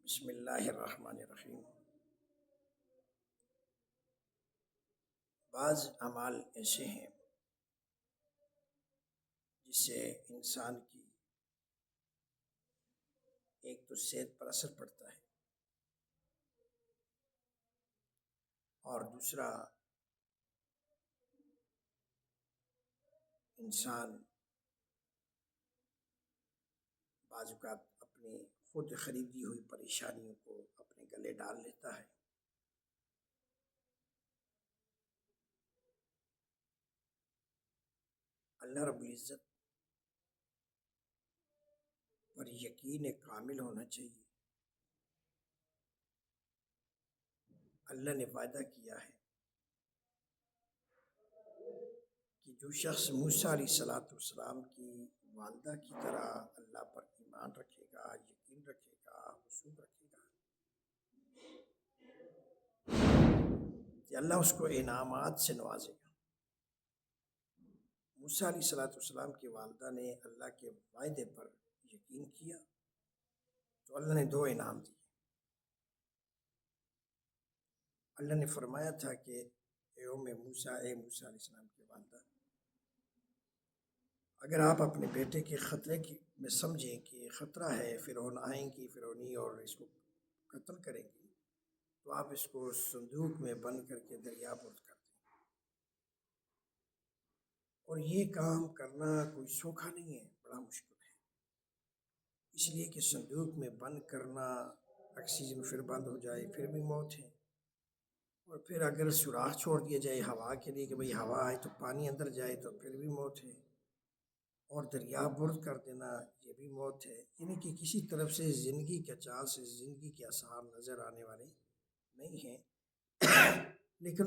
بسم اللہ الرحمن الرحیم۔ بعض اعمال ایسے ہیں جس سے انسان کی ایک تو صحت پر اثر پڑتا ہے اور دوسرا انسان بعض اوقات اپنی خود خریدی ہوئی پریشانیوں کو اپنے گلے ڈال لیتا ہے۔ اللہ رب العزت پر یقین کامل ہونا چاہیے۔ اللہ نے وعدہ کیا ہے کہ جو شخص موسیٰ علیہ السلام کی والدہ کی طرح اللہ پر ایمان رکھے گا، یقین رکھے گا، وصول رکھے گا، کہ اللہ اس کو انعامات سے نوازے گا۔ موسیٰ علیہ السلام کی والدہ نے اللہ کے وعدے پر یقین کیا تو اللہ نے 2 انعام دیے۔ اللہ نے فرمایا تھا کہ اے موسیٰ علیہ السلام کی والدہ، اگر آپ اپنے بیٹے کے خطرے میں سمجھیں کہ خطرہ ہے، فرعون آئیں گی، فرعونی اور اس کو قتل کریں گی، تو آپ اس کو صندوق میں بند کر کے دریا برد کر دیں۔ اور یہ کام کرنا کوئی سوکھا نہیں ہے، بڑا مشکل ہے، اس لیے کہ صندوق میں بند کرنا، آکسیجن پھر بند ہو جائے پھر بھی موت ہے، اور پھر اگر سوراخ چھوڑ دیا جائے ہوا کے لیے کہ بھئی ہوا آئے تو پانی اندر جائے تو پھر بھی موت ہے، اور دریا برد کر دینا یہ بھی موت ہے۔ یعنی کہ کسی طرف سے زندگی کے چال سے زندگی کے آثار نظر آنے والے نہیں ہیں۔ لیکن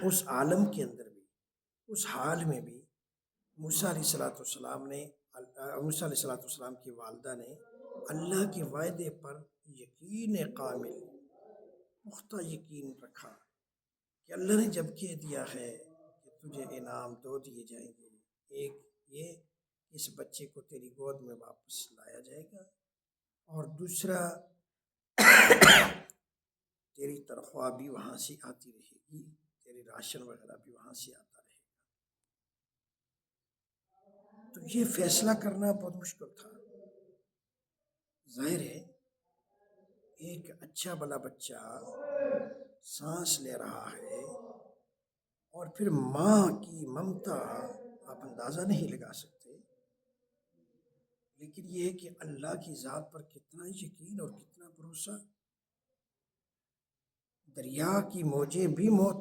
اس عالم کے اندر بھی، اس حال میں بھی موسیٰ علیہ السلام کی والدہ نے اللہ کے وعدے پر یقین کامل، پختہ یقین رکھا کہ اللہ نے جب کہہ دیا ہے کہ تجھے انعام 2 دیے جائیں گے، ایک یہ کہ اس بچے کو تیری گود میں واپس لایا جائے گا، اور دوسرا تیری تنخواہ بھی وہاں سے آتی رہے گی، تیری راشن وغیرہ بھی وہاں سے آتا رہے گا۔ تو یہ فیصلہ کرنا بہت مشکل تھا۔ ظاہر ہے ایک اچھا بلا بچہ سانس لے رہا ہے اور پھر ماں کی ممتا آپ اندازہ نہیں لگا سکتے، لیکن یہ ہے کہ اللہ کی ذات پر کتنا یقین اور کتنا بھروسہ۔ دریا کی موجیں بھی موت،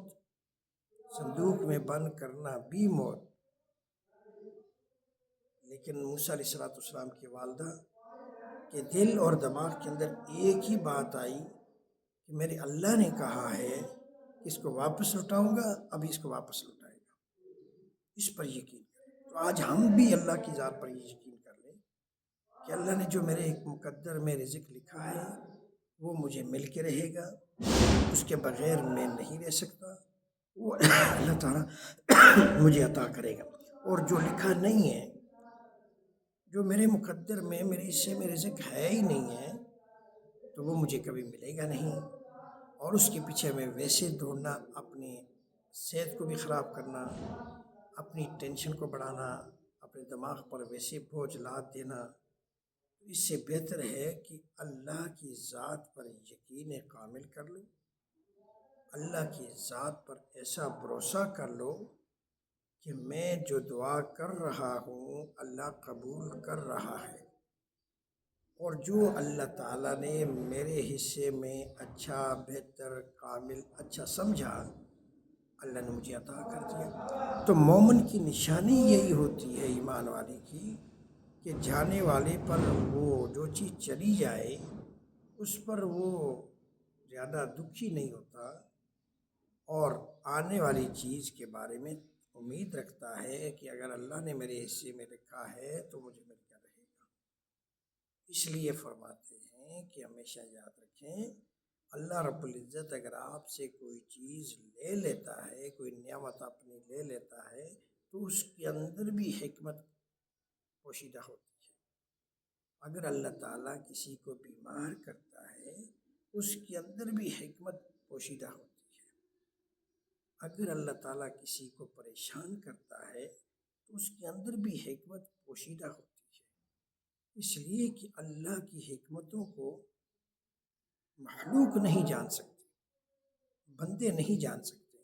صندوق میں بند کرنا بھی موت، لیکن موسیٰ علیہ السلام کی والدہ کے دل اور دماغ کے اندر ایک ہی بات آئی کہ میرے اللہ نے کہا ہے کہ اس کو واپس لوٹاؤں گا، ابھی اس کو واپس لوٹائے گا، اس پر یقین کریں۔ تو آج ہم بھی اللہ کی ذات پر یہ یقین کر لیں کہ اللہ نے جو میرے ایک مقدر میں رزق لکھا ہے وہ مجھے مل کے رہے گا، اس کے بغیر میں نہیں رہ سکتا، وہ اللہ تعالیٰ مجھے عطا کرے گا، اور جو لکھا نہیں ہے، جو میرے مقدر میں میرے حصے میں رزق ہے ہی نہیں ہے، تو وہ مجھے کبھی ملے گا نہیں، اور اس کے پیچھے میں ویسے دوڑنا، اپنی صحت کو بھی خراب کرنا، اپنی ٹینشن کو بڑھانا، اپنے دماغ پر ویسے بوجھ لاد دینا، اس سے بہتر ہے کہ اللہ کی ذات پر یقین کامل کر لو، اللہ کی ذات پر ایسا بھروسہ کر لو کہ میں جو دعا کر رہا ہوں اللہ قبول کر رہا ہے، اور جو اللہ تعالیٰ نے میرے حصے میں اچھا، بہتر، کامل، اچھا سمجھا، اللہ نے مجھے عطا کر دیا۔ تو مومن کی نشانی یہی ہوتی ہے، ایمان والے کی، کہ جانے والے پر وہ جو چیز چلی جائے اس پر وہ زیادہ دکھی نہیں ہوتا، اور آنے والی چیز کے بارے میں امید رکھتا ہے کہ اگر اللہ نے میرے حصے میں رکھا ہے تو مجھے مل کر رہے گا۔ اس لیے فرماتے ہیں کہ ہمیشہ یاد رکھیں، اللہ رب العزت اگر آپ سے کوئی چیز لے لیتا ہے، کوئی نعمت اپنی لے لیتا ہے، تو اس کے اندر بھی حکمت پوشیدہ ہوتی ہے۔ اگر اللہ تعالیٰ کسی کو بیمار کرتا ہے اس کے اندر بھی حکمت پوشیدہ ہوتی ہے۔ اگر اللہ تعالیٰ کسی کو پریشان کرتا ہے تو اس کے اندر بھی حکمت پوشیدہ ہوتی ہے، اس لیے کہ اللہ کی حکمتوں کو مخلوق نہیں جان سکتے، بندے نہیں جان سکتے۔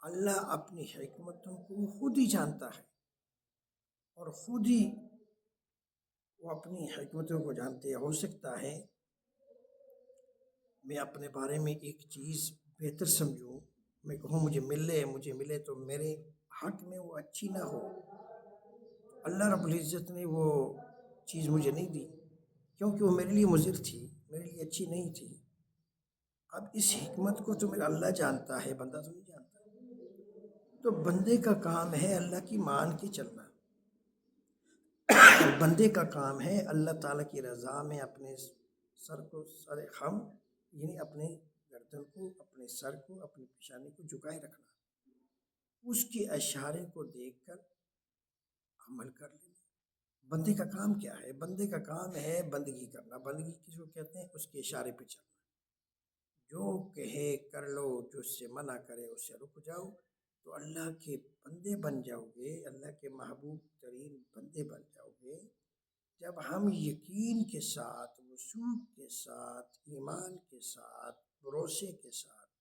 اللہ اپنی حکمتوں کو خود ہی جانتا ہے اور خود ہی وہ اپنی حکمتوں کو جانتے ہیں۔ ہو سکتا ہے میں اپنے بارے میں ایک چیز بہتر سمجھوں، میں کہوں مجھے ملے تو میرے حق میں وہ اچھی نہ ہو، اللہ رب العزت نے وہ چیز مجھے نہیں دی کیونکہ وہ میرے لیے مضر تھی، میرے لیے اچھی نہیں تھی۔ اب اس حکمت کو تو میرا اللہ جانتا ہے، بندہ تو نہیں جانتا۔ تو بندے کا کام ہے اللہ کی مان کے چلنا، بندے کا کام ہے اللہ تعالیٰ کی رضا میں اپنے سر خم، یعنی اپنے گردن کو، اپنے سر کو، اپنی پیشانی کو جھکائے رکھنا، اس کے اشارے کو دیکھ کر عمل کر لینا۔ بندے کا کام کیا ہے؟ بندے کا کام ہے بندگی کرنا۔ بندگی کس کو کہتے ہیں؟ اس کے اشارے پہ چلنا، جو کہے کر لو، جو اس سے منع کرے اس سے رک جاؤ، تو اللہ کے بندے بن جاؤ گے، اللہ کے محبوب ترین بندے بن جاؤ گے جب ہم یقین کے ساتھ، وثوق کے ساتھ، ایمان کے ساتھ، بھروسے کے ساتھ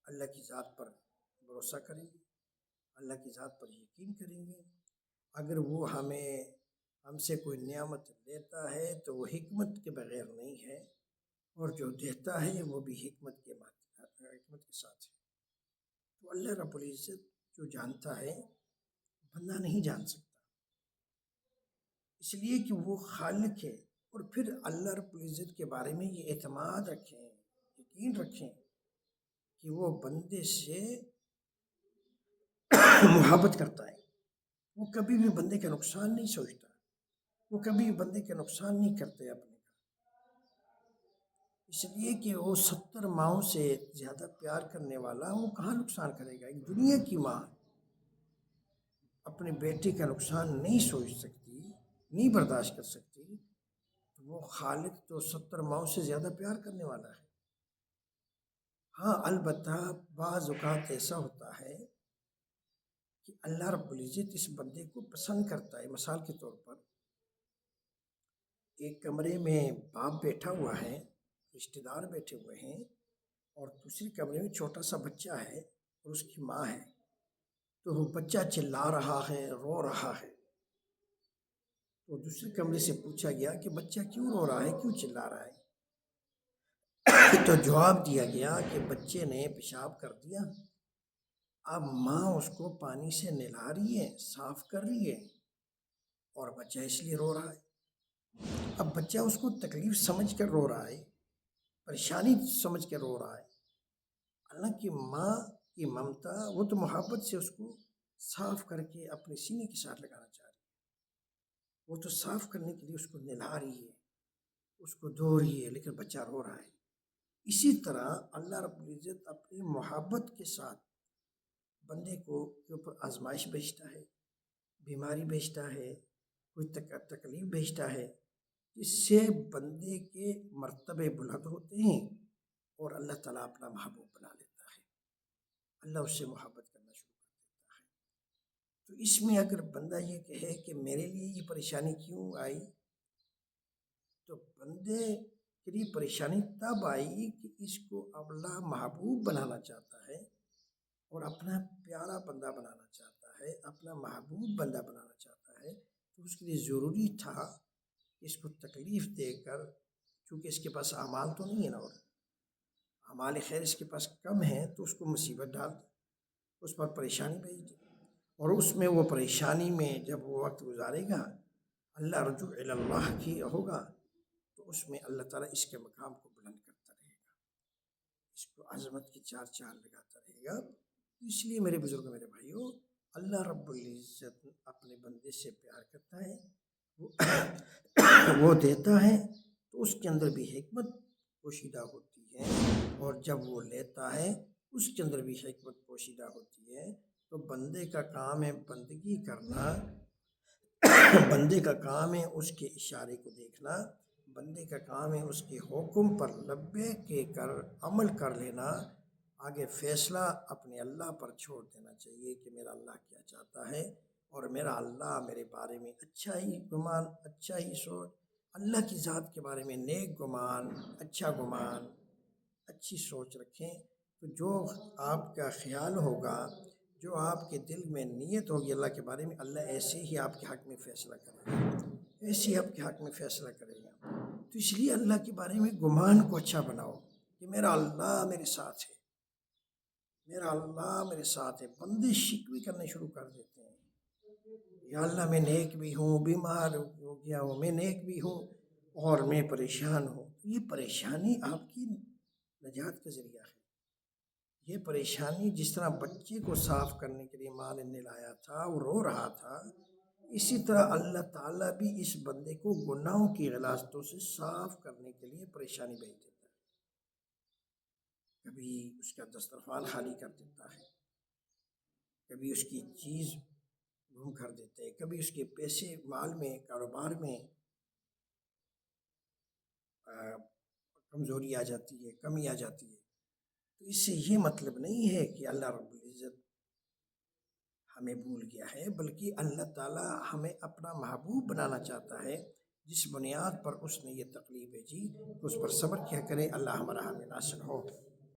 اللہ کی ذات پر بھروسہ کریں گے، اللہ کی ذات پر یقین کریں گے۔ اگر وہ ہم سے کوئی نعمت لیتا ہے تو وہ حکمت کے بغیر نہیں ہے، اور جو دیتا ہے وہ بھی حکمت کے ساتھ ہے۔ تو اللہ رب العزت جو جانتا ہے بندہ نہیں جان سکتا، اس لیے کہ وہ خالق ہے۔ اور پھر اللہ رب العزت کے بارے میں یہ اعتماد رکھیں، یقین رکھیں کہ وہ بندے سے محبت کرتا ہے، وہ کبھی بھی بندے کا نقصان نہیں سوچتا، وہ کبھی بندے کا نقصان نہیں کرتے اپنے کا، اس لیے کہ وہ 70 ماؤں سے زیادہ پیار کرنے والا وہ کہاں نقصان کرے گا۔ ایک دنیا کی ماں اپنے بیٹے کا نقصان نہیں سوچ سکتی، نہیں برداشت کر سکتی، تو وہ خالق تو 70 ماؤں سے زیادہ پیار کرنے والا ہے۔ ہاں البتہ بعض اوقات ایسا ہوتا ہے کہ اللہ رب العزت اس بندے کو پسند کرتا ہے۔ مثال کے طور پر ایک کمرے میں باپ بیٹھا ہوا ہے، رشتہ دار بیٹھے ہوئے ہیں، اور دوسری کمرے میں چھوٹا سا بچہ ہے اور اس کی ماں ہے، تو وہ بچہ چلا رہا ہے، رو رہا ہے، تو دوسرے کمرے سے پوچھا گیا کہ بچہ کیوں رو رہا ہے، کیوں چلا رہا ہے؟ تو جواب دیا گیا کہ بچے نے پیشاب کر دیا، اب ماں اس کو پانی سے نہلا رہی ہے، صاف کر رہی ہے، اور بچہ اس لیے رو رہا ہے۔ اب بچہ اس کو تکلیف سمجھ کر رو رہا ہے، پریشانی سمجھ کر رو رہا ہے، حالانکہ ماں کی ممتا وہ تو محبت سے اس کو صاف کر کے اپنے سینے کے ساتھ لگانا چاہ رہی ہے، وہ تو صاف کرنے کے لیے اس کو نہلا رہی ہے، اس کو دھو رہی ہے، لیکن بچہ رو رہا ہے۔ اسی طرح اللہ رب العزت اپنی محبت کے ساتھ بندے کے اوپر آزمائش بھیجتا ہے، بیماری بھیجتا ہے، کوئی تکلیف بھیجتا ہے، جس سے بندے کے مرتبے بلند ہوتے ہیں اور اللہ تعالیٰ اپنا محبوب بنا لیتا ہے، اللہ اس سے محبت کرنا شروع کر دیتا ہے۔ تو اس میں اگر بندہ یہ کہے کہ میرے لیے یہ پریشانی کیوں آئی، تو بندے کے لیے پریشانی تب آئی کہ اس کو اللہ محبوب بنانا چاہتا ہے اور اپنا پیارا بندہ بنانا چاہتا ہے، اپنا محبوب بندہ بنانا چاہتا ہے، تو اس کے لیے ضروری تھا اس کو تکلیف دے کر، چونکہ اس کے پاس اعمال تو نہیں ہے نا، اور اعمال خیر اس کے پاس کم ہے، تو اس کو مصیبت ڈال دی، اس پر پریشانی بھیج دی، اور اس میں وہ پریشانی میں جب وہ وقت گزارے گا، اللہ رجوع اللہ کی ہوگا، تو اس میں اللہ تعالیٰ اس کے مقام کو بلند کرتا رہے گا، اس کو عظمت کی چار چاند لگاتا رہے گا۔ اس لیے میرے بزرگ، میرے بھائیوں، اللہ رب العزت اپنے بندے سے پیار کرتا ہے، وہ دیتا ہے تو اس کے اندر بھی حکمت پوشیدہ ہوتی ہے، اور جب وہ لیتا ہے اس کے اندر بھی حکمت پوشیدہ ہوتی ہے۔ تو بندے کا کام ہے بندگی کرنا، بندے کا کام ہے اس کے اشارے کو دیکھنا، بندے کا کام ہے اس کے حکم پر لبیک کہہ کر عمل کر لینا، آگے فیصلہ اپنے اللہ پر چھوڑ دینا چاہیے کہ میرا اللہ کیا چاہتا ہے، اور میرا اللہ میرے بارے میں اچھا ہی گمان، اچھا ہی سوچ، اللہ کی ذات کے بارے میں نیک گمان، اچھا گمان، اچھی سوچ رکھیں، تو جو آپ کا خیال ہوگا، جو آپ کے دل میں نیت ہوگی اللہ کے بارے میں، اللہ ایسے ہی آپ کے حق میں فیصلہ کرے گا، ایسے ہی آپ کے حق میں فیصلہ کرے گا۔ تو اس لیے اللہ کے بارے میں گمان کو اچھا بناؤ کہ میرا اللہ میرے ساتھ ہے، میرا اللہ میرے ساتھ ہے۔ بندے شکوے کرنے شروع کر دیتے ہیں، یا اللہ میں نیک بھی ہوں، بیمار ہو گیا ہوں، میں نیک بھی ہوں اور میں پریشان ہوں۔ یہ پریشانی آپ کی نجات کا ذریعہ ہے۔ یہ پریشانی جس طرح بچے کو صاف کرنے کے لیے ماں نے نہلایا تھا، وہ رو رہا تھا، اسی طرح اللہ تعالیٰ بھی اس بندے کو گناہوں کی غلاظتوں سے صاف کرنے کے لیے پریشانی بھیج دیتا ہے۔ کبھی اس کا دسترخوان خالی کر دیتا ہے، کبھی اس کی چیز گم کر دیتے ہیں، کبھی اس کے پیسے مال میں، کاروبار میں کمزوری آ جاتی ہے، کمی آ جاتی ہے۔ تو اس سے یہ مطلب نہیں ہے کہ اللہ رب العزت ہمیں بھول گیا ہے، بلکہ اللہ تعالیٰ ہمیں اپنا محبوب بنانا چاہتا ہے۔ جس بنیاد پر اس نے یہ تکلیف بھیجی، اس پر صبر کیا کریں۔ اللہ ہمارا حامی ناصر ہو۔